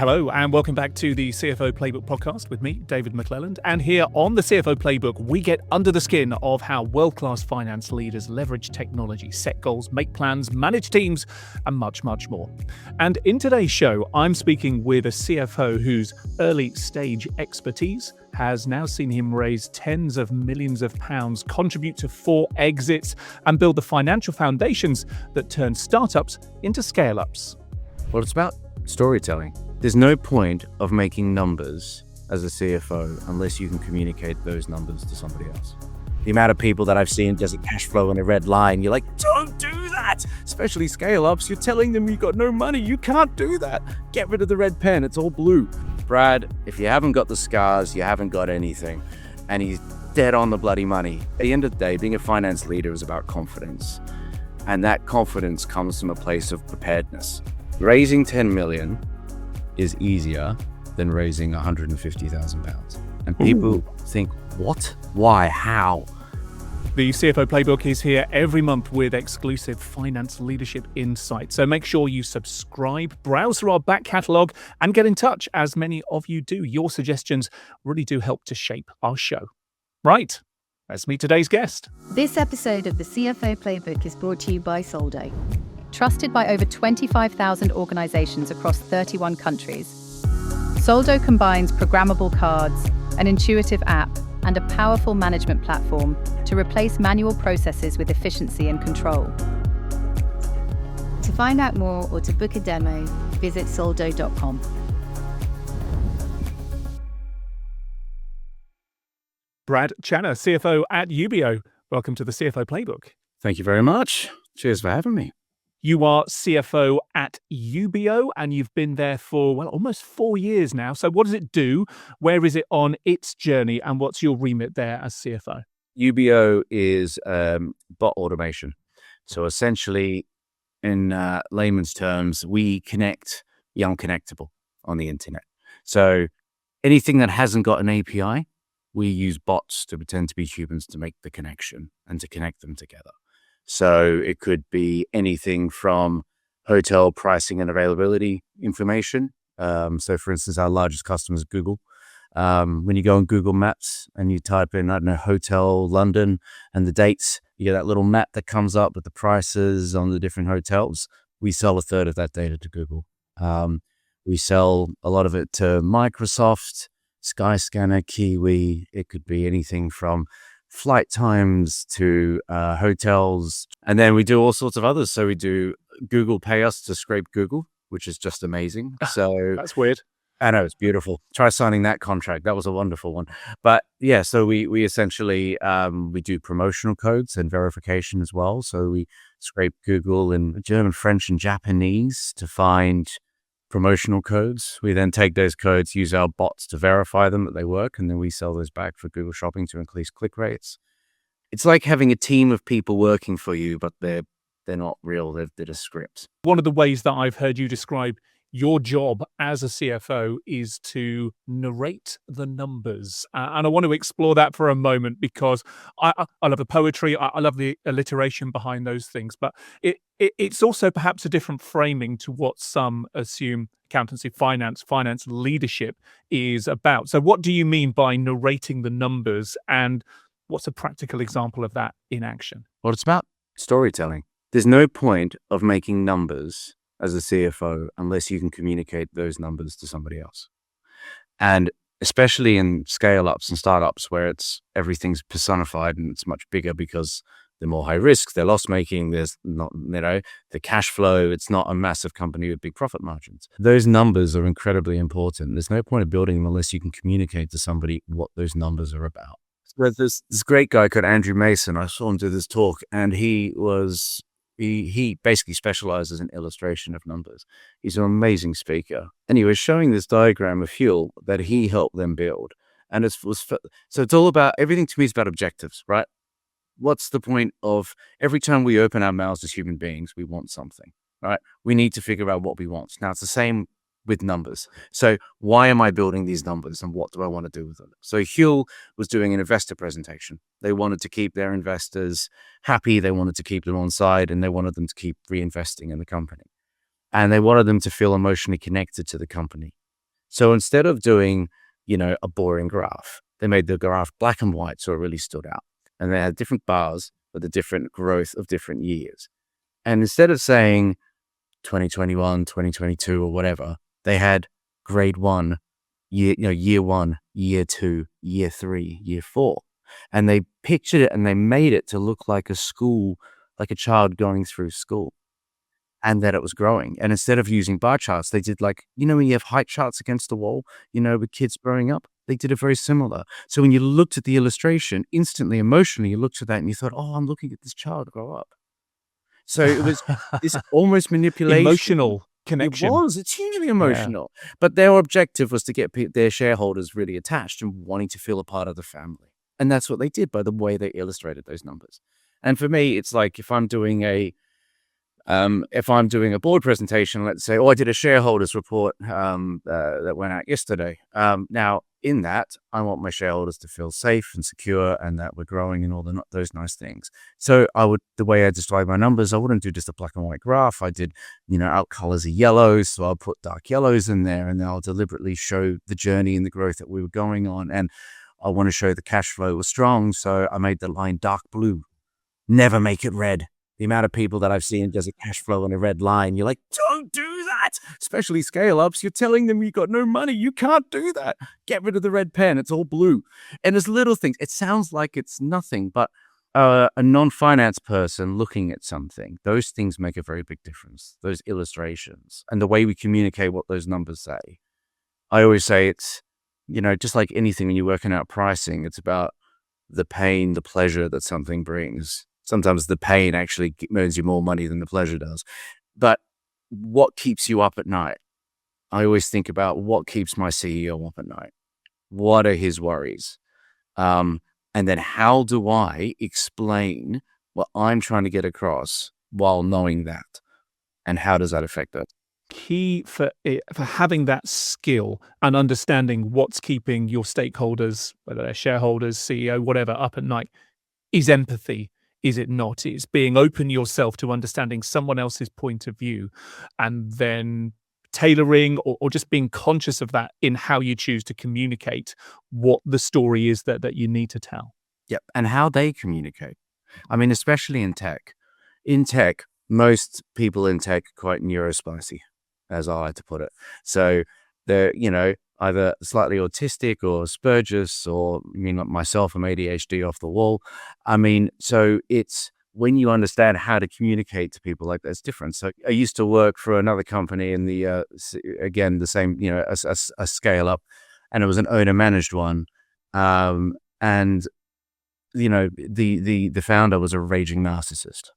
Hello and welcome back to the CFO Playbook podcast with me, David McClelland. And here on the CFO Playbook, we get under the skin of how world-class finance leaders leverage technology, set goals, make plans, manage teams, and much, much more. And in today's show, I'm speaking with a CFO whose early stage expertise has now seen him raise tens of millions of pounds, contribute to 4 exits, and build the financial foundations that turn startups into scale-ups. Well, it's about storytelling. There's no point of making numbers as a CFO unless you can communicate those numbers to somebody else. The amount of people that I've seen does a cash flow in a red line, you're like, don't do that! Especially scale-ups, you're telling them you got no money, you can't do that. Get rid of the red pen, it's all blue. Brad, if you haven't got the scars, you haven't got anything. And he's dead on the bloody money. At the end of the day, being a finance leader is about confidence. And that confidence comes from a place of preparedness. Raising 10 million is easier than raising 150,000 pounds. And people think, what? Why? How? The CFO Playbook is here every month with exclusive finance leadership insights. So make sure you subscribe, browse through our back catalogue, and get in touch, as many of you do. Your suggestions really do help to shape our show. Right, let's meet today's guest. This episode of the CFO Playbook is brought to you by Soldo. Trusted by over 25,000 organizations across 31 countries, Soldo combines programmable cards, an intuitive app, and a powerful management platform to replace manual processes with efficiency and control. To find out more or to book a demo, visit soldo.com. Brad Channer, CFO at UBIO. Welcome to the CFO Playbook. Thank you very much. Cheers for having me. You are CFO at UBIO, and you've been there for, well, almost 4 years now. So what does it do? Where is it on its journey? And what's your remit there as CFO? UBIO is bot automation. So essentially, in layman's terms, we connect the unconnectable on the internet. So anything that hasn't got an API, we use bots to pretend to be humans to make the connection and to connect them together. So it could be anything from hotel pricing and availability information. So for instance, our largest customer is Google. When you go on Google Maps and you type in, Hotel London and the dates, you get that little map that comes up with the prices on the different hotels. We sell a third of that data to Google. We sell a lot of it to Microsoft, Skyscanner, Kiwi. It could be anything from flight times to hotels. And then we do all sorts of others. So we do Google pay us to scrape Google, which is just amazing. So That's weird. I know, it's beautiful. Try signing that contract. That was a wonderful one. But yeah, so we essentially, we do promotional codes and verification as well. So we scrape Google in German, French, and Japanese to find promotional codes. We then take those codes, use our bots to verify them that they work, and then we sell those back for Google Shopping to increase click rates. It's like having a team of people working for you, but they're not real. They're just scripts. One of the ways that I've heard you describe your job as a CFO is to narrate the numbers. And I want to explore that for a moment because I love the poetry. I love the alliteration behind those things. But it's also perhaps a different framing to what some assume accountancy, finance leadership is about. So what do you mean by narrating the numbers, and what's a practical example of that in action? Well, it's about storytelling. There's no point of making numbers as a CFO unless you can communicate those numbers to somebody else. And especially in scale-ups and startups where everything's personified and it's much bigger because they're more high risk, they're loss-making, there's not, the cash flow, it's not a massive company with big profit margins. Those numbers are incredibly important. There's no point of building them unless you can communicate to somebody what those numbers are about. So there's this great guy called Andrew Mason. I saw him do this talk, and he basically specializes in illustration of numbers. He's an amazing speaker. And he was showing this diagram of fuel that he helped them build. And so it's all about, everything to me is about objectives, right? What's the point of every time we open our mouths as human beings, we want something, right? We need to figure out what we want. Now, it's the same with numbers. So why am I building these numbers and what do I want to do with them? So Huel was doing an investor presentation. They wanted to keep their investors happy. They wanted to keep them on side, and they wanted them to keep reinvesting in the company. And they wanted them to feel emotionally connected to the company. So instead of doing, a boring graph, they made the graph black and white so it really stood out. And they had different bars with the different growth of different years. And instead of saying 2021, 2022 or whatever, they had grade 1, year 1, year 2, year 3, year 4. And they pictured it and they made it to look like a school, like a child going through school, and that it was growing. And instead of using bar charts, they did like, when you have height charts against the wall, with kids growing up, they did it very similar. So when you looked at the illustration, instantly, emotionally, you looked at that and you thought, oh, I'm looking at this child grow up. So it was this almost manipulation. Emotional connection. It's hugely emotional. Yeah. But their objective was to get their shareholders really attached and wanting to feel a part of the family. And that's what they did by the way they illustrated those numbers. And for me, it's like if I'm doing a board presentation, let's say, I did a shareholders report that went out yesterday. Now, in that, I want my shareholders to feel safe and secure and that we're growing and all those nice things. So the way I describe my numbers, I wouldn't do just a black and white graph. I did, out colors of yellows. So I'll put dark yellows in there and I'll deliberately show the journey and the growth that we were going on. And I want to show the cash flow was strong. So I made the line dark blue. Never make it red. The amount of people that I've seen does a cash flow on a red line. You're like, don't do that. Especially scale ups. You're telling them you got no money. You can't do that. Get rid of the red pen. It's all blue. And there's little things. It sounds like it's nothing, but a non-finance person looking at something, those things make a very big difference. Those illustrations and the way we communicate what those numbers say. I always say it's, just like anything when you're working out pricing, it's about the pain, the pleasure that something brings. Sometimes the pain actually earns you more money than the pleasure does. But what keeps you up at night? I always think about what keeps my CEO up at night. What are his worries? And then how do I explain what I'm trying to get across while knowing that? And how does that affect us? Key for having that skill and understanding what's keeping your stakeholders, whether they're shareholders, CEO, whatever, up at night, is empathy. Is it not? It's being open yourself to understanding someone else's point of view and then tailoring or just being conscious of that in how you choose to communicate what the story is that you need to tell. Yep. And how they communicate. I mean, especially in tech. In tech, most people in tech are quite neurospicy, as I like to put it. So they're, either slightly autistic or Asperger's, or like myself, I'm ADHD off the wall. So it's when you understand how to communicate to people like that's different. So I used to work for another company in the, again, the same, a scale up, and it was an owner managed one. The founder was a raging narcissist.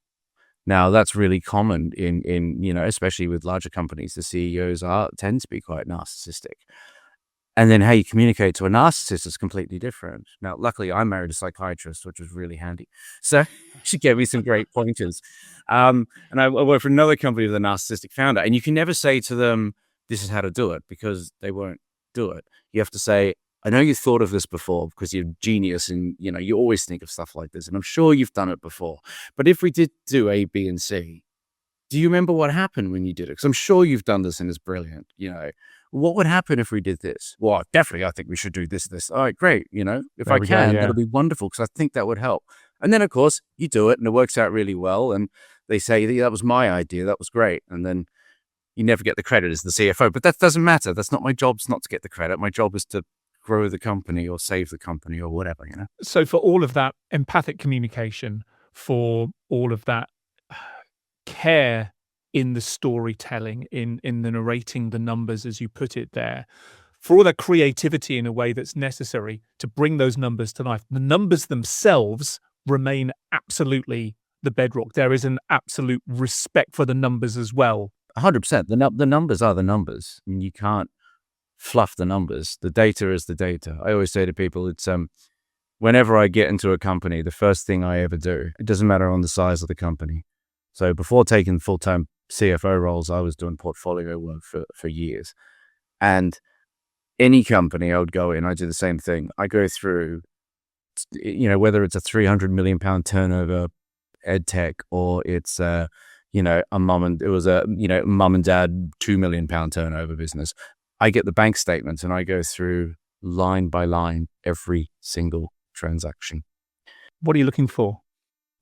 Now that's really common in especially with larger companies, the CEOs tend to be quite narcissistic. And then how you communicate to a narcissist is completely different. Now, luckily, I married a psychiatrist, which was really handy. So she gave me some great pointers. And I worked for another company with a narcissistic founder. And you can never say to them, this is how to do it, because they won't do it. You have to say, I know you thought of this before because you're a genius and, you always think of stuff like this. And I'm sure you've done it before. But if we did do A, B, and C, do you remember what happened when you did it? Because I'm sure you've done this and it's brilliant, What would happen if we did this? Well, definitely, I think we should do this. All right, great. If I can, that'll be wonderful because I think that would help. And then, of course, you do it and it works out really well. And they say, that was my idea. That was great. And then you never get the credit as the CFO. But that doesn't matter. That's not my job. It's not to get the credit. My job is to grow the company or save the company or whatever, So for all of that empathic communication, for all of that care in the storytelling, in the narrating the numbers as you put it there, for all that creativity in a way that's necessary to bring those numbers to life, the numbers themselves remain absolutely the bedrock. There is an absolute respect for the numbers as well. 100%. The numbers are the numbers. I mean, you can't fluff the numbers. The data is the data. I always say to people, it's whenever I get into a company, the first thing I ever do, it doesn't matter on the size of the company. So before taking full-time CFO roles, I was doing portfolio work for years. And any company I would go in, I do the same thing. I go through, whether it's a 300 million pound turnover ed tech or it's a mum and dad 2 million pound turnover business. I get the bank statements and I go through line by line every single transaction. What are you looking for?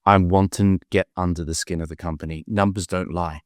I want to get under the skin of the company. Numbers don't lie.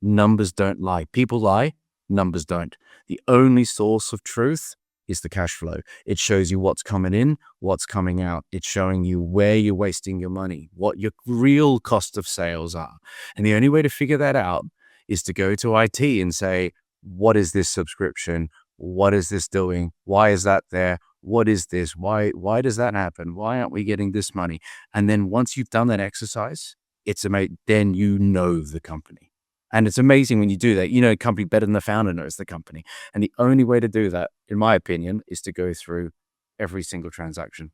Numbers don't lie. People lie. Numbers don't. The only source of truth is the cash flow. It shows you what's coming in, what's coming out. It's showing you where you're wasting your money, what your real cost of sales are. And the only way to figure that out is to go to IT and say, what is this subscription? What is this doing? Why is that there? What is this? Why does that happen? Why aren't we getting this money? And then once you've done that exercise, it's amazing. Then you know the company. And it's amazing when you do that. You know a company better than the founder knows the company. And the only way to do that, in my opinion, is to go through every single transaction.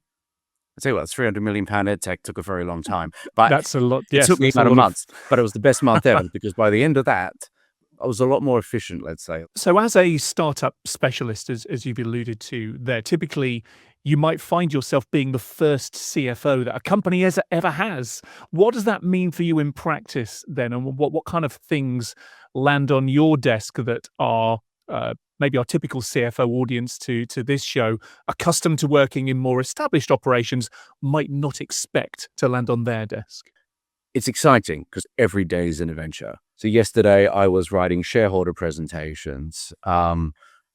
I tell you what, £300 million ed tech took a very long time. But that's a lot. Yes, it took me about a month, but it was the best month ever because by the end of that, I was a lot more efficient, let's say. So as a startup specialist, as you've alluded to there, typically you might find yourself being the first CFO that a company ever has. What does that mean for you in practice then? And what kind of things land on your desk that are maybe our typical CFO audience to this show, accustomed to working in more established operations, might not expect to land on their desk? It's exciting because every day is an adventure. So yesterday I was writing shareholder presentations.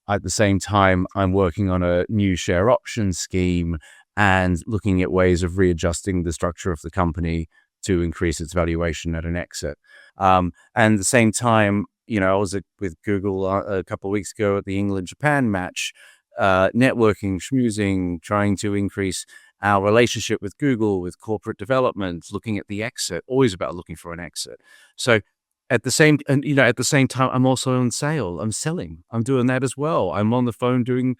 At the same time, I'm working on a new share option scheme and looking at ways of readjusting the structure of the company to increase its valuation at an exit. And at the same time, I was with Google a couple of weeks ago at the England-Japan match, networking, schmoozing, trying to increase our relationship with Google, with corporate development, looking at the exit, always about looking for an exit. So at the same time, I'm also on sale. I'm selling. I'm doing that as well. I'm on the phone doing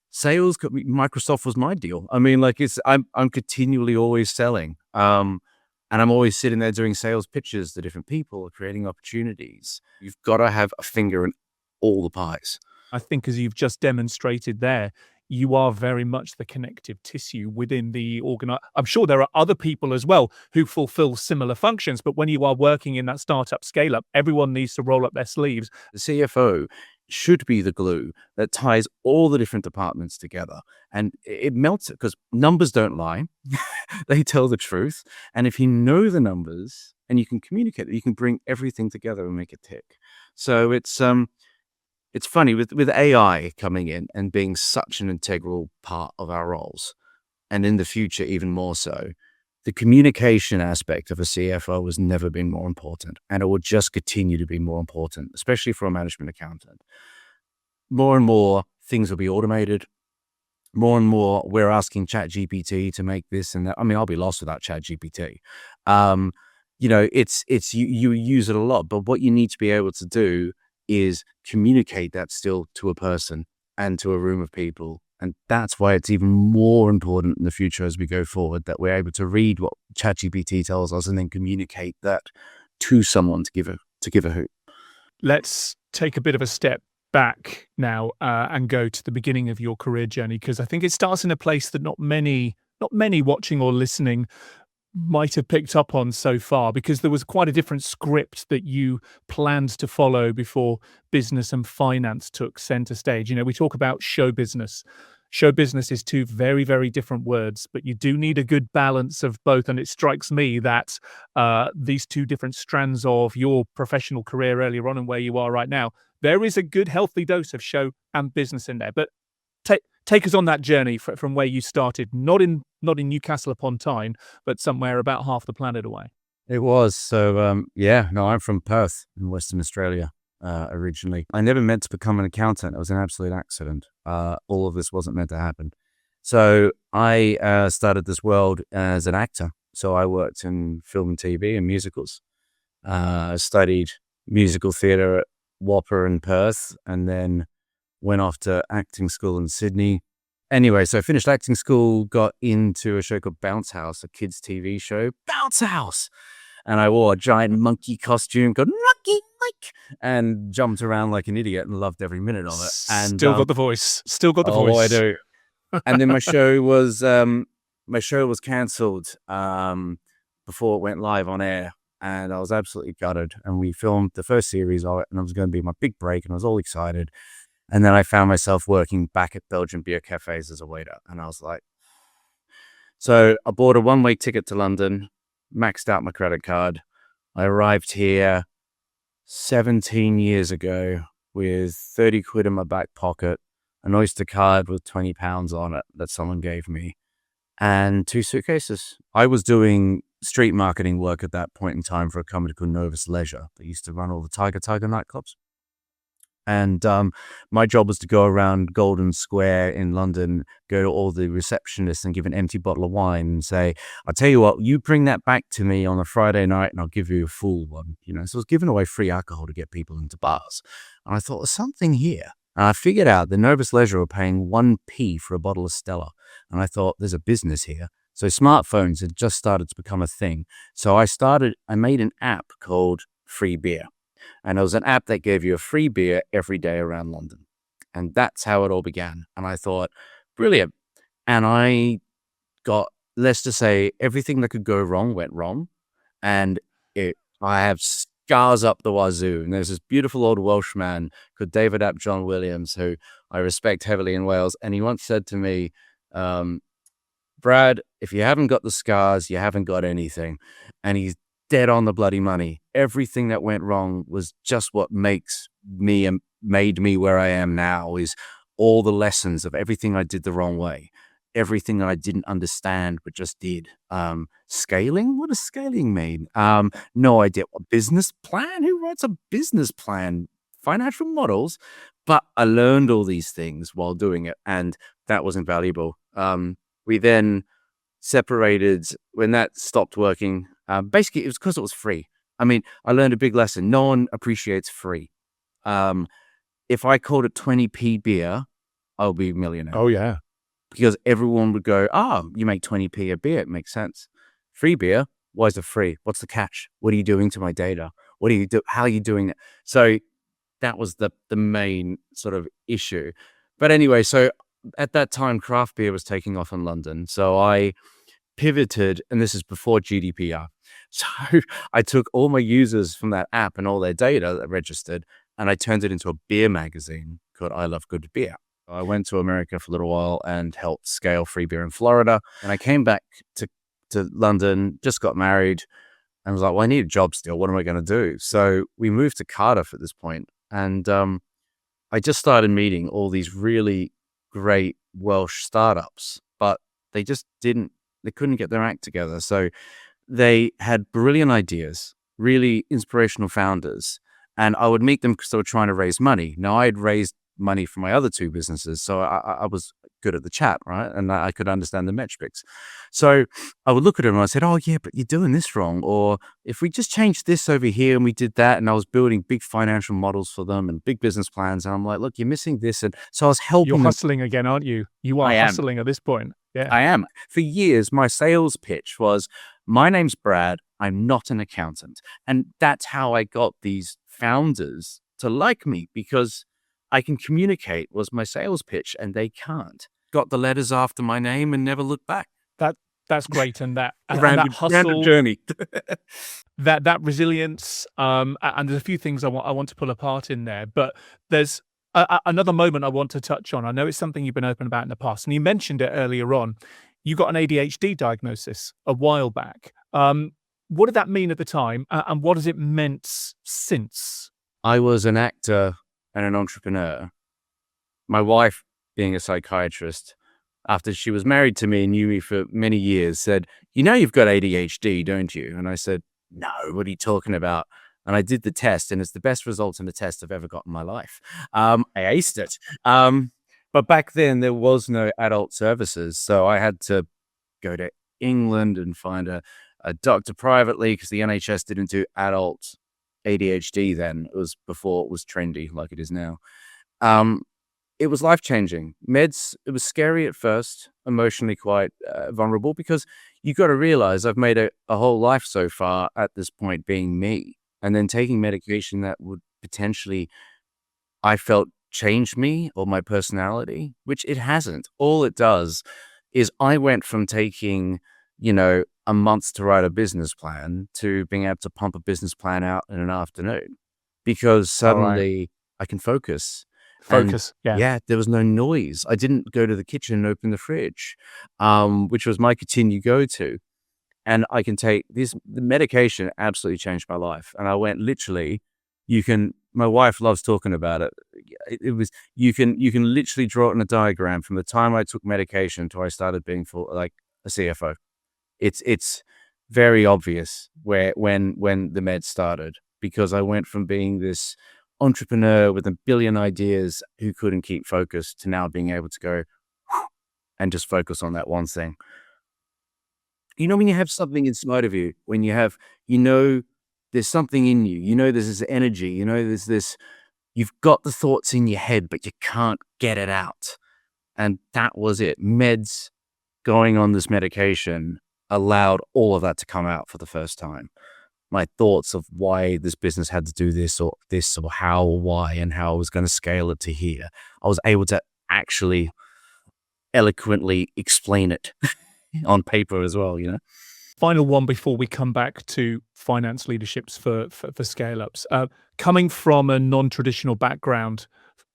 sales. Microsoft was my deal. I mean, I'm continually always selling. And I'm always sitting there doing sales pitches to different people, creating opportunities. You've got to have a finger in all the pies. I think as you've just demonstrated there, you are very much the connective tissue within the organization. I'm sure there are other people as well who fulfill similar functions, but when you are working in that startup scale up, everyone needs to roll up their sleeves. The CFO should be the glue that ties all the different departments together, and it melts it because numbers don't lie. They tell the truth. And if you know the numbers and you can communicate, you can bring everything together and make it tick. So it's funny with AI coming in and being such an integral part of our roles, and in the future even more so, the communication aspect of a CFO has never been more important, and it will just continue to be more important, especially for a management accountant. More and more things will be automated. More and more we're asking ChatGPT to make this and that. I mean, I'll be lost without ChatGPT. You use it a lot, but what you need to be able to do is communicate that still to a person and to a room of people. And that's why it's even more important in the future as we go forward, that we're able to read what ChatGPT tells us and then communicate that to someone to give a hoot. Let's take a bit of a step back now and go to the beginning of your career journey, because I think it starts in a place that not many watching or listening might have picked up on so far, because there was quite a different script that you planned to follow before business and finance took center stage. We talk about show business. Show business is two very, very different words, but you do need a good balance of both. And it strikes me that these two different strands of your professional career earlier on and where you are right now, there is a good, healthy dose of show and business in there. But take us on that journey from where you started, not in Newcastle upon Tyne, but somewhere about half the planet away. It was. So, I'm from Perth in Western Australia originally. I never meant to become an accountant. It was an absolute accident. All of this wasn't meant to happen. So I started this world as an actor. So I worked in film and TV and musicals. Studied musical theatre at Whopper in Perth, and then went off to acting school in Sydney. Anyway, so I finished acting school, got into a show called Bounce House, a kids' TV show, Bounce House. And I wore a giant monkey costume called Monkey Mike and jumped around like an idiot and loved every minute of it. And Still got the voice. Oh, I do. And then my show was cancelled before it went live on air. And I was absolutely gutted. And we filmed the first series of it, and it was going to be my big break, and I was all excited. And then I found myself working back at Belgian beer cafes as a waiter. And I was like, so I bought a one-way ticket to London, maxed out my credit card. I arrived here 17 years ago with 30 quid in my back pocket, an Oyster card with 20 pounds on it that someone gave me, and 2 suitcases. I was doing street marketing work at that point in time for a company called Novus Leisure. They used to run all the Tiger nightclubs. And my job was to go around Golden Square in London, go to all the receptionists and give an empty bottle of wine and say, I'll tell you what, you bring that back to me on a Friday night and I'll give you a full one. So I was giving away free alcohol to get people into bars. And I thought, there's something here. And I figured out the Novus Leisure were paying 1p for a bottle of Stella. And I thought, there's a business here. So smartphones had just started to become a thing. So I made an app called Free Beer. And it was an app that gave you a free beer every day around London. And that's how it all began. And I thought, brilliant. And I got, let's just say, everything that could go wrong went wrong. And I have scars up the wazoo. And there's this beautiful old Welshman called David Ap John Williams, who I respect heavily in Wales. And he once said to me, Brad, if you haven't got the scars, you haven't got anything. And he's dead on the bloody money. Everything that went wrong was just what makes me and made me where I am now, is all the lessons of everything I did the wrong way, everything that I didn't understand but just did. Scaling? What does scaling mean? No idea. What business plan? Who writes a business plan? Financial models? But I learned all these things while doing it, and that was invaluable. We then separated when that stopped working. Basically, it was because it was free. I mean, I learned a big lesson. No one appreciates free. If I called it 20p beer, I'll be a millionaire. Oh, yeah. Because everyone would go, you make 20p a beer. It makes sense. Free beer, why is it free? What's the catch? What are you doing to my data? What do you do? How are you doing it? So that was the main sort of issue. But anyway, so at that time, craft beer was taking off in London. So I pivoted, and this is before GDPR. So I took all my users from that app and all their data that registered, and I turned it into a beer magazine called I Love Good Beer. I went to America for a little while and helped scale free beer in Florida. And I came back to London, just got married, and was like, well, I need a job still. What am I going to do? So we moved to Cardiff at this point, and I just started meeting all these really great Welsh startups, but they couldn't get their act together. So they had brilliant ideas, really inspirational founders, and I would meet them because they were trying to raise money. Now, I had raised money for my other 2 businesses, so I was good at the chat, right? And I could understand the metrics. So I would look at them and I said, oh, yeah, but you're doing this wrong. Or if we just changed this over here and we did that, and I was building big financial models for them and big business plans. And I'm like, look, you're missing this. And so I was helping You're them. hustling again, aren't you? You are hustling at this point. Yeah, I am. For years, my sales pitch was, my name's Brad. I'm not an accountant. And that's how I got these founders to like me, because I can communicate was my sales pitch, and they can't. Got the letters after my name and never looked back. That's great. And that random hustle, journey. that resilience, and there's a few things I want to pull apart in there, but there's another moment I want to touch on. I know it's something you've been open about in the past, and you mentioned it earlier on. You got an ADHD diagnosis a while back. What did that mean at the time, and what has it meant since? I was an actor and an entrepreneur. My wife, being a psychiatrist, after she was married to me and knew me for many years, said, you've got ADHD, don't you? And I said, no, what are you talking about? And I did the test, and it's the best results in the test I've ever got in my life. I aced it. But back then there was no adult services. So I had to go to England and find a doctor privately, because the NHS didn't do adult ADHD then. It was before it was trendy like it is now. It was life-changing. Meds, it was scary at first, emotionally quite vulnerable, because you got to realize I've made a whole life so far at this point being me, and then taking medication that would potentially, I felt, change me or my personality, which it hasn't. All it does is I went from taking, a month to write a business plan to being able to pump a business plan out in an afternoon, because suddenly I can focus. Focus. Yeah. Yeah, there was no noise. I didn't go to the kitchen and open the fridge, which was my continued go-to. And I can take this, the medication absolutely changed my life. And I went literally, my wife loves talking about it. You can literally draw it in a diagram from the time I took medication to I started being like a CFO. It's very obvious when the meds started, because I went from being this entrepreneur with a billion ideas who couldn't keep focused to now being able to go and just focus on that one thing. When you have something inside of you, when you have, there's something in you, there's this energy, there's this, you've got the thoughts in your head, but you can't get it out. And that was it. Meds, going on this medication, allowed all of that to come out for the first time. My thoughts of why this business had to do this or how or why and how I was going to scale it to here. I was able to actually eloquently explain it on paper as well, Final one before we come back to finance leaderships for scale-ups. Coming from a non-traditional background,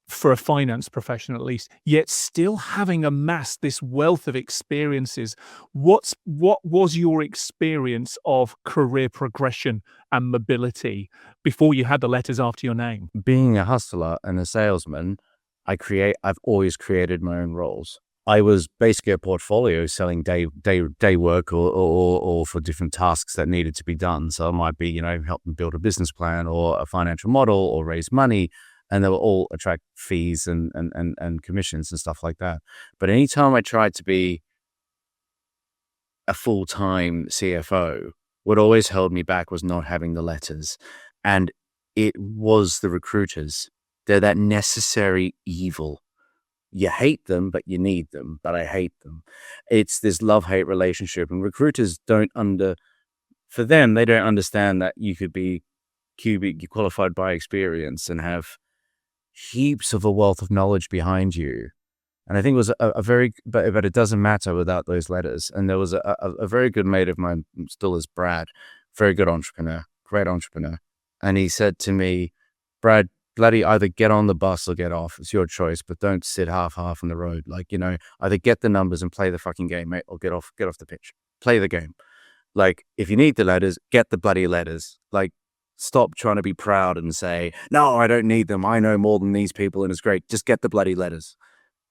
for a finance professional at least, yet still having amassed this wealth of experiences, what was your experience of career progression and mobility before you had the letters after your name? Being a hustler and a salesman, I've always created my own roles. I was basically a portfolio selling day work or for different tasks that needed to be done. So it might be, help them build a business plan or a financial model or raise money. And they will all attract fees and commissions and stuff like that. But anytime I tried to be a full-time CFO, what always held me back was not having the letters. And it was the recruiters. They're that necessary evil. You hate them, but you need them. But I hate them. It's this love-hate relationship. And recruiters they don't understand that you could be qualified by experience and have heaps of a wealth of knowledge behind you. And I think it was but it doesn't matter without those letters. And there was a very good mate of mine, still is Brad, very good entrepreneur, great entrepreneur. And he said to me, Brad, bloody either get on the bus or get off. It's your choice, but don't sit half on the road. Either get the numbers and play the fucking game, mate, or get off the pitch. Play the game. If you need the letters, get the bloody letters. Stop trying to be proud and say, no, I don't need them. I know more than these people and it's great. Just get the bloody letters.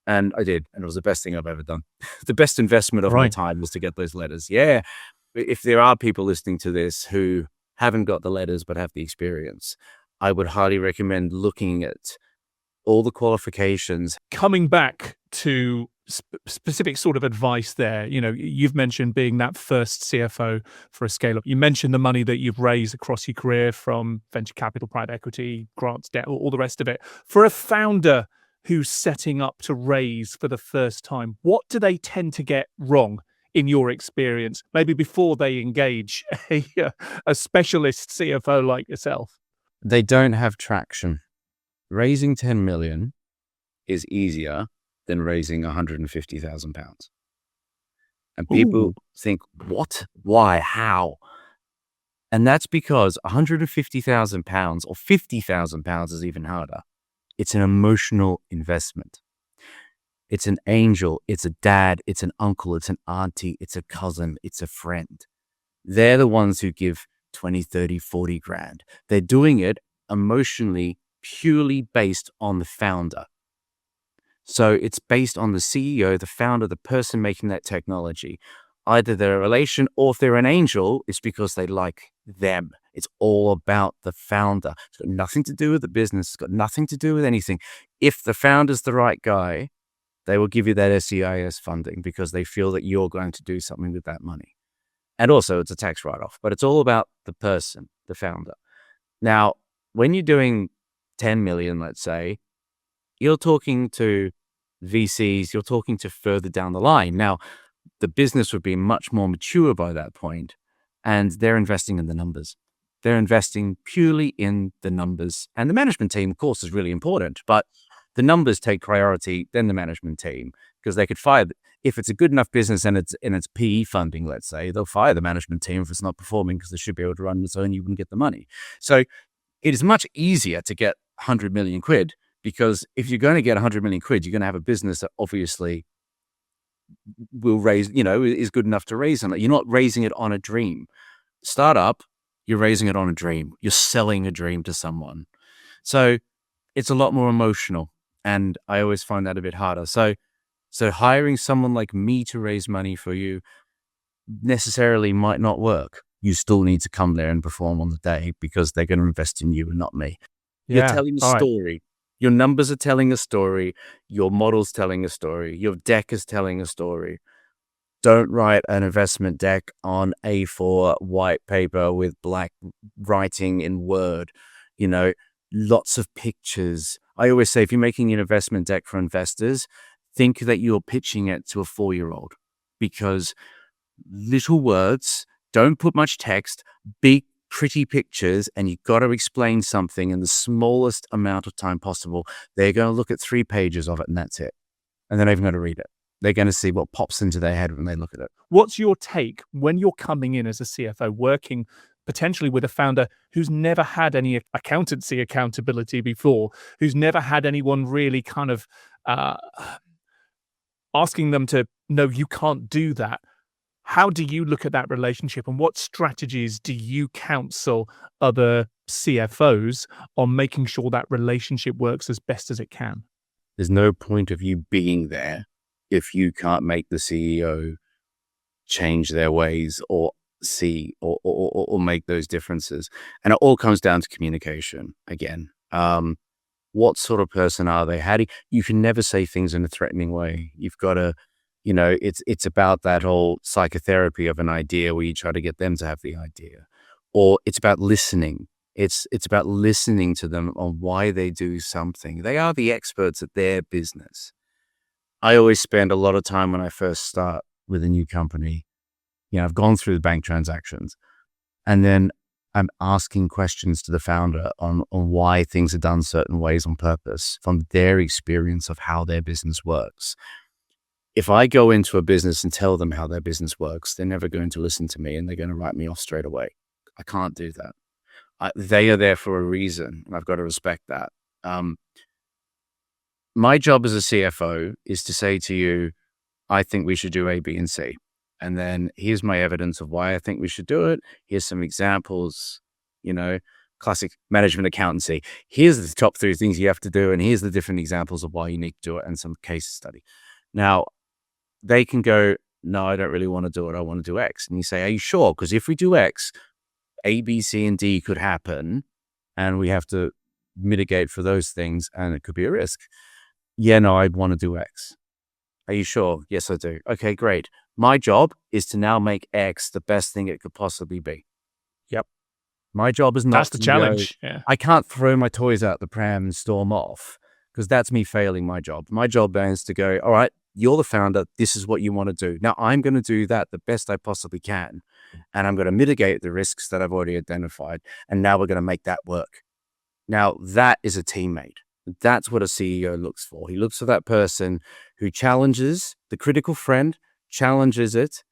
And I did. And it was the best thing I've ever done. The best investment of my time was to get those letters. Yeah. If there are people listening to this who haven't got the letters but have the experience, I would highly recommend looking at all the qualifications. Coming back to specific sort of advice there, you've mentioned being that first CFO for a scale-up. You mentioned the money that you've raised across your career from venture capital, private equity, grants, debt, all the rest of it. For a founder who's setting up to raise for the first time, what do they tend to get wrong in your experience, maybe before they engage a specialist CFO like yourself? They don't have traction. Raising 10 million is easier than raising £150,000. And people think, what? Why? How? And that's because £150,000 or £50,000 is even harder. It's an emotional investment. It's an angel, it's a dad, it's an uncle, it's an auntie, it's a cousin, it's a friend. They're the ones who give 20, 30, 40 grand. They're doing it emotionally, purely based on the founder. So it's based on the CEO, the founder, the person making that technology. Either they're a relation or if they're an angel, it's because they like them. It's all about the founder. It's got nothing to do with the business. It's got nothing to do with anything. If the founder's the right guy, they will give you that SEIS funding because they feel that you're going to do something with that money. And also it's a tax write-off, but it's all about the person, the founder. Now, when you're doing 10 million, let's say, you're talking to VCs, you're talking to further down the line. Now, the business would be much more mature by that point, and they're investing in the numbers. They're investing purely in the numbers. And the management team, of course, is really important, but the numbers take priority than the management team because they could fire. If it's a good enough business and it's PE funding, let's say, they'll fire the management team if it's not performing because they should be able to run its own, you wouldn't get the money. So it is much easier to get 100 million quid Because if you're going to get 100 million quid, you're going to have a business that obviously will raise, is good enough to raise on it. You're not raising it on a dream. Startup, you're raising it on a dream. You're selling a dream to someone. So it's a lot more emotional. And I always find that a bit harder. So hiring someone like me to raise money for you necessarily might not work. You still need to come there and perform on the day because they're going to invest in you and not me. You're telling a story. Your numbers are telling a story. Your model's telling a story. Your deck is telling a story. Don't write an investment deck on A4 white paper with black writing in Word. Lots of pictures. I always say, if you're making an investment deck for investors, think that you're pitching it to a 4-year-old, because little words, don't put much text, big, pretty pictures, and you've got to explain something in the smallest amount of time possible. They're going to look at 3 pages of it and that's it. And they're not even going to read it. They're going to see what pops into their head when they look at it. What's your take when you're coming in as a CFO, working potentially with a founder who's never had any accountancy accountability before, who's never had anyone really kind of asking them to, no, you can't do that? How do you look at that relationship, and what strategies do you counsel other CFOs on making sure that relationship works as best as it can? There's no point of you being there if you can't make the CEO change their ways or see or make those differences. And it all comes down to communication again. What sort of person are they? You can never say things in a threatening way. You've got to, it's about that whole psychotherapy of an idea where you try to get them to have the idea, or it's about listening. It's about listening to them on why they do something. They are the experts at their business. I always spend a lot of time when I first start with a new company. I've gone through the bank transactions, and then I'm asking questions to the founder on why things are done certain ways on purpose from their experience of how their business works. If I go into a business and tell them how their business works, they're never going to listen to me and they're going to write me off straight away. I can't do that. They are there for a reason, and I've got to respect that. My job as a CFO is to say to you, I think we should do A, B, and C. And then here's my evidence of why I think we should do it. Here's some examples, classic management accountancy. Here's the top 3 things you have to do, and here's the different examples of why you need to do it, and some case study. Now, they can go, no, I don't really want to do it. I want to do X. And you say, are you sure? Because if we do X, A, B, C, and D could happen, and we have to mitigate for those things, and it could be a risk. Yeah, no, I want to do X. Are you sure? Yes, I do. Okay, great. My job is to now make X the best thing it could possibly be. Yep. My job is not That's the challenge. Yeah. I can't throw my toys out the pram and storm off, because that's me failing my job. My job is to go, all right, you're the founder. This is what you want to do. Now I'm going to do that the best I possibly can. And I'm going to mitigate the risks that I've already identified. And now we're going to make that work. Now that is a teammate. That's what a CEO looks for. He looks for that person who challenges the critical friend, challenges it,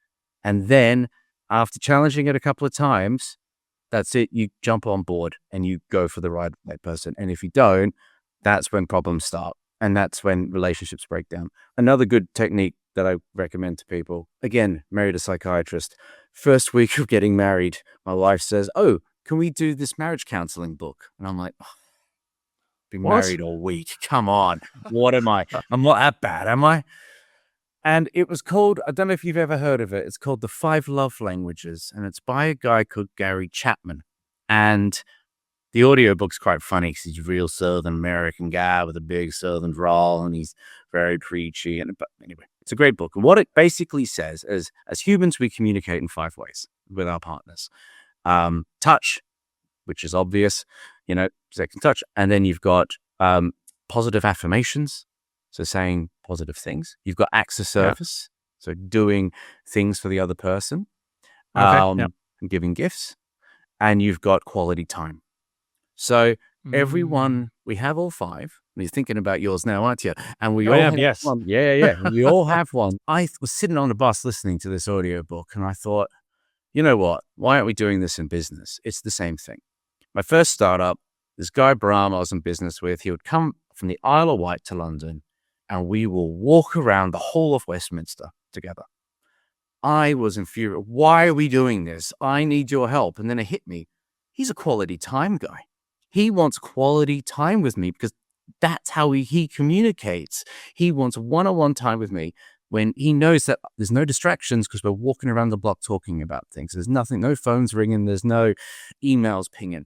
and then after challenging it a couple of times, that's it. You jump on board and you go for the right person. And if you don't, that's when problems start, and that's when relationships break down. Another good technique that I recommend to people, again, married a psychiatrist. First week of getting married, my wife says, oh, can we do this marriage counseling book? And I'm like, oh, been married all week. Come on. What am I? I'm not that bad, am I? And it was called, I don't know if you've ever heard of it. It's called The 5 Love Languages. And it's by a guy called Gary Chapman. And the audiobook's quite funny because he's a real Southern American guy with a big Southern drawl, and he's very preachy. But anyway, it's a great book. And what it basically says is, as humans, we communicate in 5 ways with our partners. Touch, which is obvious, second touch. And then you've got positive affirmations, so saying positive things. You've got acts of service, so doing things for the other person, and giving gifts. And you've got quality time. So everyone, we have all 5. And you're thinking about yours now, aren't you? And we all have yes. one. Yeah. We all have one. I was sitting on the bus listening to this audiobook, and I thought, you know what? Why aren't we doing this in business? It's the same thing. My first startup, this guy Brahm I was in business with, he would come from the Isle of Wight to London, and we will walk around the whole of Westminster together. I was infuriated. Why are we doing this? I need your help. And then it hit me. He's a quality time guy. He wants quality time with me because that's how he communicates. He wants one-on-one time with me when he knows that there's no distractions because we're walking around the block talking about things. There's nothing, no phones ringing. There's no emails pinging.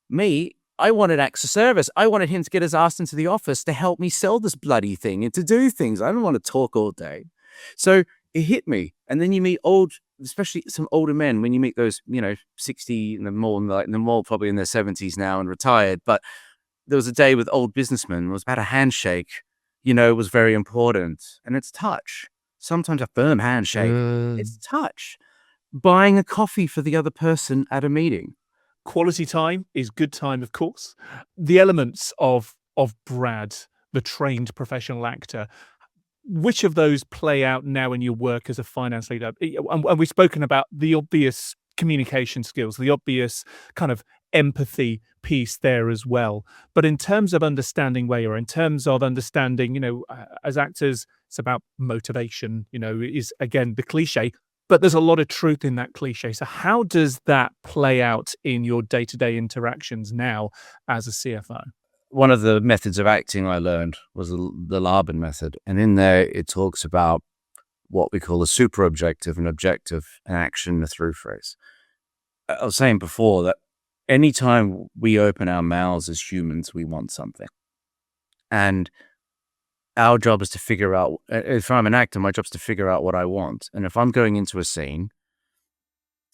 Me, I wanted acts of service. I wanted him to get his ass into the office to help me sell this bloody thing and to do things. I don't want to talk all day. So it hit me. And then you meet especially some older men, when you meet those, 60 and more probably in their 70s now and retired. But there was a day with old businessmen. It was about a handshake, was very important. And it's touch. Sometimes a firm handshake. It's touch. Buying a coffee for the other person at a meeting. Quality time is good time, of course. The elements of Brad, the trained professional actor, which of those play out now in your work as a finance leader? And we've spoken about the obvious communication skills, the obvious kind of empathy piece there as well. But in terms of understanding where you're, in terms of understanding, as actors, it's about motivation, is again the cliche, but there's a lot of truth in that cliche. So how does that play out in your day-to-day interactions now as a CFO? One of the methods of acting I learned was the Laban method. And in there, it talks about what we call a super objective, an objective, an action, a through phrase. I was saying before that anytime we open our mouths as humans, we want something. And our job is to figure out, if I'm an actor, my job is to figure out what I want. And if I'm going into a scene,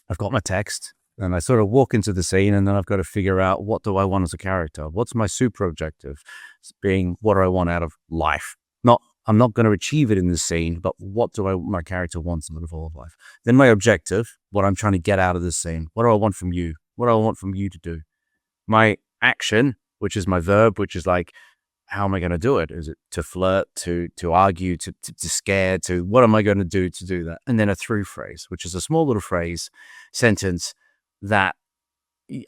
I've got my text, and I sort of walk into the scene, and then I've got to figure out, what do I want as a character? What's my super objective? It's being, what do I want out of life? I'm not going to achieve it in the scene, but what do my character wants out of all of life? Then my objective, what I'm trying to get out of this scene. What do I want from you? What do I want from you to do? My action, which is my verb, which is like, how am I going to do it? Is it to flirt, to argue, to scare, to what am I going to do that? And then a through phrase, which is a small little phrase, sentence that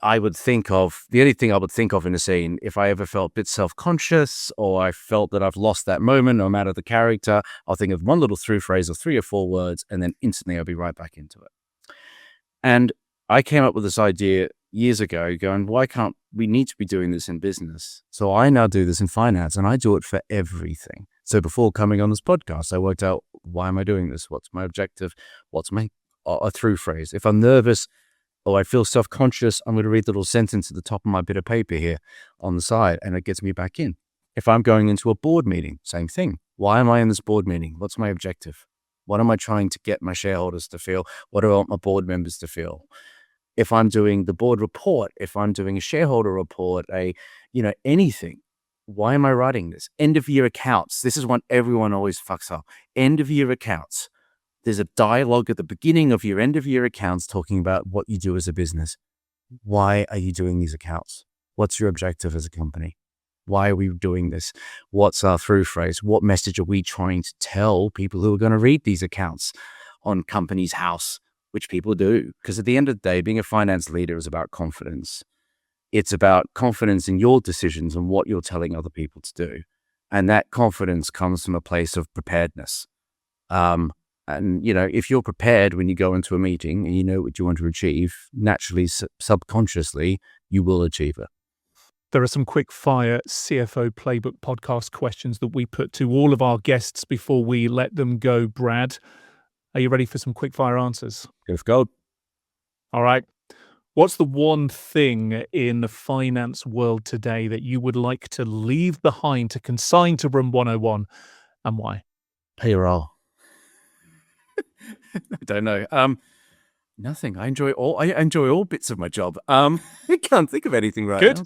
I would think of, the only thing I would think of in a scene, if I ever felt a bit self-conscious or I felt that I've lost that moment or I'm out of the character, I'll think of one little through phrase of 3 or 4 words, and then instantly I'll be right back into it. And I came up with this idea years ago going, why can't we need to be doing this in business? So I now do this in finance, and I do it for everything. So before coming on this podcast, I worked out, why am I doing this? What's my objective? What's my a through phrase? If I'm nervous or I feel self-conscious, I'm going to read the little sentence at the top of my bit of paper here on the side, and it gets me back in. If I'm going into a board meeting, same thing. Why am I in this board meeting? What's my objective? What am I trying to get my shareholders to feel? What do I want my board members to feel? If I'm doing the board report, if I'm doing a shareholder report, anything, why am I writing this? End of year accounts. This is one everyone always fucks up. End of year accounts. There's a dialogue at the beginning of your end of year accounts talking about what you do as a business. Why are you doing these accounts? What's your objective as a company? Why are we doing this? What's our through phrase? What message are we trying to tell people who are going to read these accounts on Companies House, which people do? Because at the end of the day, being a finance leader is about confidence. It's about confidence in your decisions and what you're telling other people to do. And that confidence comes from a place of preparedness. And, if you're prepared when you go into a meeting and you know what you want to achieve, naturally, subconsciously, you will achieve it. There are some quick fire CFO Playbook podcast questions that we put to all of our guests before we let them go. Brad, are you ready for some quick fire answers? Let's go. All right. What's the one thing in the finance world today that you would like to leave behind, to consign to room 101, and why? Payroll. I don't know. Nothing. I enjoy all bits of my job. I can't think of anything right now. Good.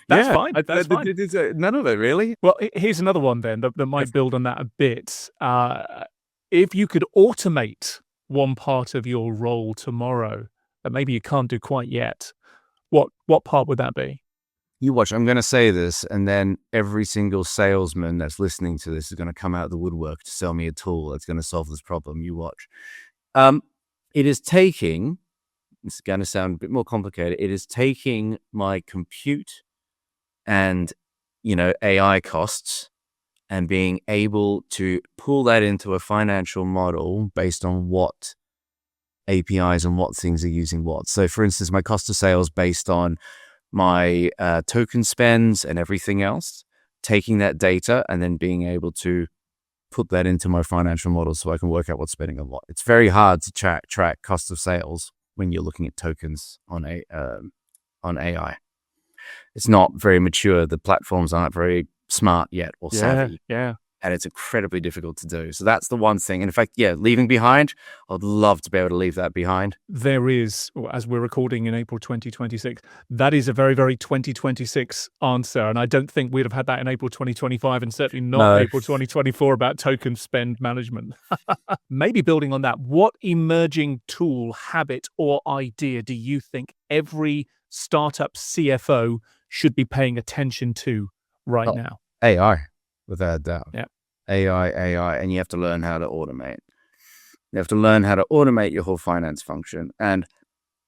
That's fine. That's fine. None of it, really. Well, here's another one then that might build on that a bit. If you could automate one part of your role tomorrow that maybe you can't do quite yet, what part would that be? You watch. I'm going to say this, and then every single salesman that's listening to this is going to come out of the woodwork to sell me a tool that's going to solve this problem. You watch. It is taking, it's going to sound a bit more complicated, it is taking my compute and, AI costs and being able to pull that into a financial model based on what APIs and what things are using what. So for instance, my cost of sales based on my token spends and everything else, taking that data and then being able to put that into my financial model so I can work out what's spending on what. It's very hard to track cost of sales when you're looking at tokens on AI. It's not very mature. The platforms aren't very smart yet or savvy. Yeah. And it's incredibly difficult to do. So that's the one thing. And in fact, leaving behind, I'd love to be able to leave that behind. There is, as we're recording in April 2026, that is a very, very 2026 answer. And I don't think we'd have had that in April 2025 and certainly not April 2024 about token spend management. Maybe building on that, what emerging tool, habit, or idea do you think every startup CFO should be paying attention to right now? AI, without a doubt. Yeah. AI, and you have to learn how to automate. You have to learn how to automate your whole finance function. And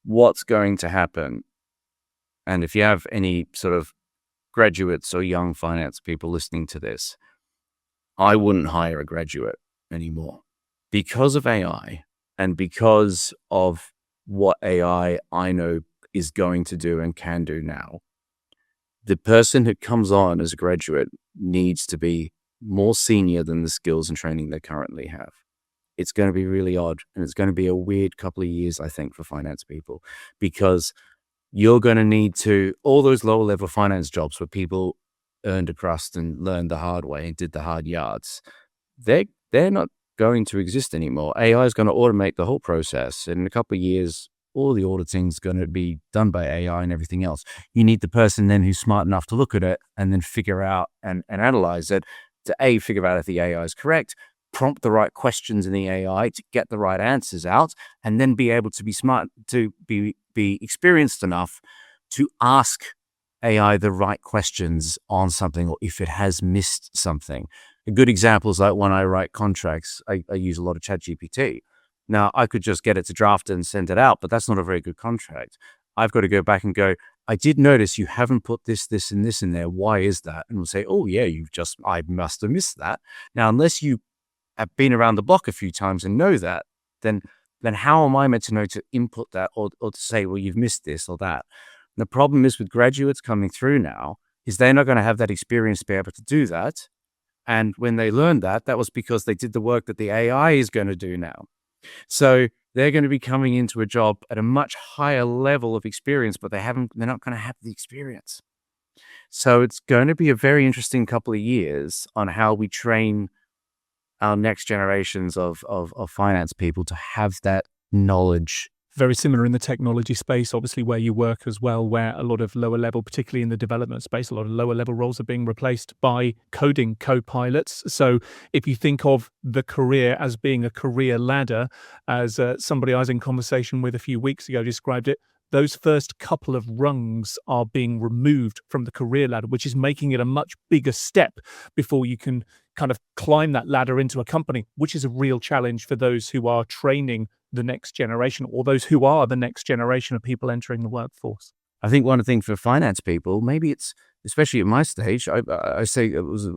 what's going to happen, and if you have any sort of graduates or young finance people listening to this, I wouldn't hire a graduate anymore because of AI and because of what AI I know is going to do and can do now. The person who comes on as a graduate needs to be more senior than the skills and training they currently have. It's going to be really odd, and it's going to be a weird couple of years, I think, for finance people, because you're going to need to, all those lower level finance jobs where people earned a crust and learned the hard way and did the hard yards, they're not going to exist anymore. AI is going to automate the whole process. And in a couple of years, all the auditing is going to be done by AI and everything else. You need the person then who's smart enough to look at it and then figure out and analyze it to figure out if the AI is correct, prompt the right questions in the AI to get the right answers out, and then be able to be smart, to be experienced enough to ask AI the right questions on something, or if it has missed something. A good example is like when I write contracts, I use a lot of ChatGPT. Now, I could just get it to draft it and send it out, but that's not a very good contract. I've got to go back and go, I did notice you haven't put this, and this in there. Why is that? And we'll say, oh yeah, I must have missed that. Now, unless you have been around the block a few times and know that, then how am I meant to know to input that or to say, well, you've missed this or that? And the problem is with graduates coming through now is they're not going to have that experience to be able to do that. And when they learned that was because they did the work that the AI is going to do now. So they're going to be coming into a job at a much higher level of experience, but they're not going to have the experience. So it's going to be a very interesting couple of years on how we train our next generations of finance people to have that knowledge. Very similar in the technology space, obviously, where you work as well, where a lot of lower level, particularly in the development space, a lot of lower level roles are being replaced by coding co-pilots. So if you think of the career as being a career ladder, as somebody I was in conversation with a few weeks ago described it, those first couple of rungs are being removed from the career ladder, which is making it a much bigger step before you can kind of climb that ladder into a company, which is a real challenge for those who are training the next generation, or those who are the next generation of people entering the workforce. I think one of the things for finance people, maybe it's, especially at my stage, I say I was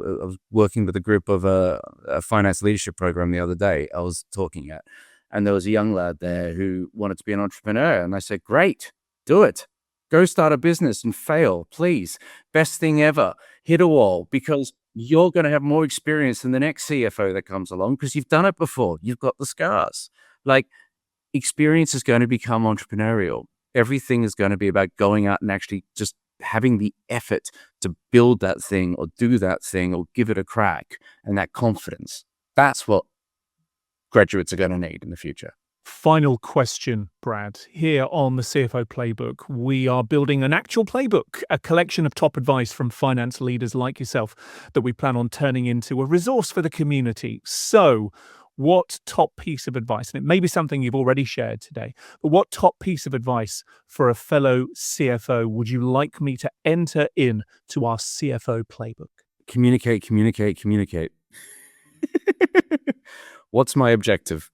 working with a group of a finance leadership program the other day I was talking at, and there was a young lad there who wanted to be an entrepreneur. And I said, great, do it. Go start a business and fail, please. Best thing ever. Hit a wall, because you're going to have more experience than the next CFO that comes along because you've done it before. You've got the scars. Like, experience is going to become entrepreneurial. Everything is going to be about going out and actually just having the effort to build that thing or do that thing or give it a crack, and that confidence. That's what graduates are going to need in the future. Final question, Brad. Here on the CFO Playbook, we are building an actual playbook, a collection of top advice from finance leaders like yourself that we plan on turning into a resource for the community. So, what top piece of advice, and it may be something you've already shared today, but what top piece of advice for a fellow CFO would you like me to enter in to our CFO Playbook? Communicate. What's my objective?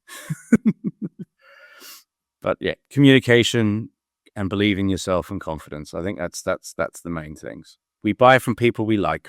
But yeah, communication and believe in yourself and confidence. I think that's the main things. We buy from people we like.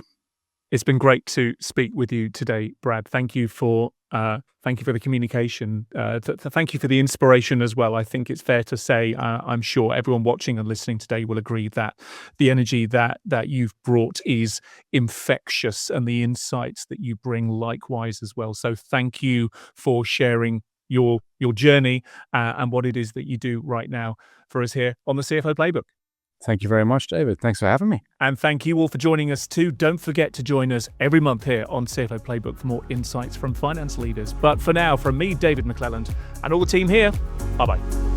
It's been great to speak with you today, Brad. Thank you for the communication. Thank you for the inspiration as well. I think it's fair to say, I'm sure everyone watching and listening today will agree that the energy that you've brought is infectious, and the insights that you bring likewise as well. So thank you for sharing your journey and what it is that you do right now for us here on the CFO Playbook. Thank you very much, David. Thanks for having me. And thank you all for joining us too. Don't forget to join us every month here on CFO Playbook for more insights from finance leaders. But for now, from me, David McClelland, and all the team here, bye-bye.